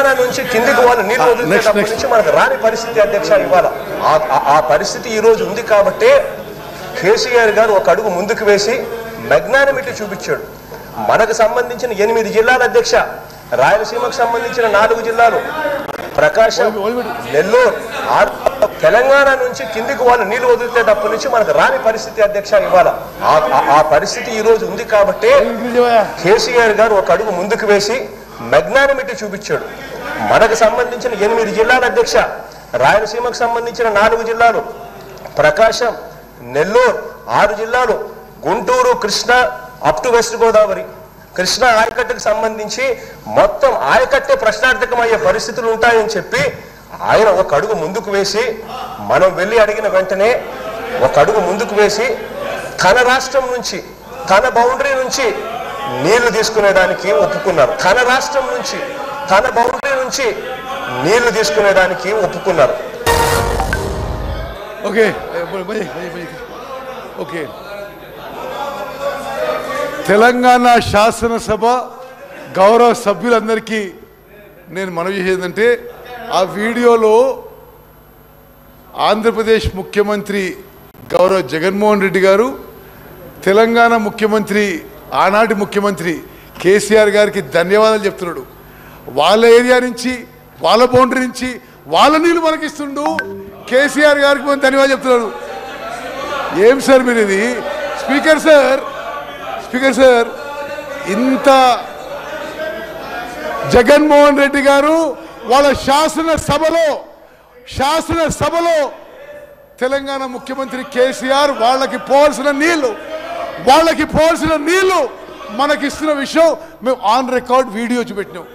తెలంగాణ నుంచి కిందికి వాళ్ళు నీళ్లు వదిలినప్పటి నుంచి మనకు రాని పరిస్థితి అధ్యక్ష ఇవాళ ఆ పరిస్థితి ఈ రోజు ఉంది కాబట్టి కేసీఆర్ గారు ఒక అడుగు ముందుకు వేసి మెగ్నానిమిటీ చూపించాడు. మనకు సంబంధించిన 8 జిల్లాల అధ్యక్ష, రాయలసీమకు సంబంధించిన 4 జిల్లాలు, ప్రకాశం, నెల్లూరు, తెలంగాణ నుంచి కిందికి వాళ్ళు నీళ్లు వదిలితేటప్పటి నుంచి మనకు రాని పరిస్థితి అధ్యక్ష ఇవాళ ఆ పరిస్థితి ఈ రోజు ఉంది కాబట్టి కేసీఆర్ గారు ఒక అడుగు ముందుకు వేసి మెగ్నానిమిటీ చూపించాడు. మనకు సంబంధించిన 8 జిల్లాల అధ్యక్ష, రాయలసీమకు సంబంధించిన 4 జిల్లాలు, ప్రకాశం, నెల్లూరు 6 జిల్లాలు, Guntur, Krishna up to West Godavari, Krishna ఆయకట్టుకు సంబంధించి మొత్తం ఆయకట్టే ప్రశ్నార్థకమయ్యే పరిస్థితులు ఉంటాయని చెప్పి ఆయన ఒక అడుగు ముందుకు వేసి, మనం వెళ్ళి అడిగిన వెంటనే ఒక అడుగు ముందుకు వేసి తన రాష్ట్రం నుంచి, తన బౌండరీ నుంచి నీళ్లు తీసుకునేదానికి ఒప్పుకున్నారు. తన రాష్ట్రం నుంచి, తన బౌండరీ నుంచి నీళ్లు తీసుకునేదానికి ఒప్పుకున్నారు. ఓకే ఓకే తెలంగాణ శాసనసభ గౌరవ సభ్యులందరికీ నేను మనవి చేసేదంటే, ఆ వీడియోలో ఆంధ్రప్రదేశ్ ముఖ్యమంత్రి గౌరవ జగన్మోహన్ రెడ్డి గారు తెలంగాణ ముఖ్యమంత్రి, ఆనాటి ముఖ్యమంత్రి కేసీఆర్ గారికి ధన్యవాదాలు చెప్తున్నాడు. వాళ్ళ ఏరియా నుంచి, వాళ్ళ బౌండరీ నుంచి వాళ్ళ నీళ్ళు మనకిస్తుండు, కేసీఆర్ గారికి మనం ధన్యవాదాలు చెప్తున్నాడు. ఏం సార్ మీరు ఇది? స్పీకర్ సార్ ఇంత జగన్మోహన్ రెడ్డి గారు వాళ్ళ శాసనసభలో తెలంగాణ ముఖ్యమంత్రి కేసీఆర్ వాళ్ళకి పోవాల్సిన నీళ్లు మనకిస్తున్న విషయం మేము ఆన్ రికార్డ్ వీడియో చూపెట్టినాం.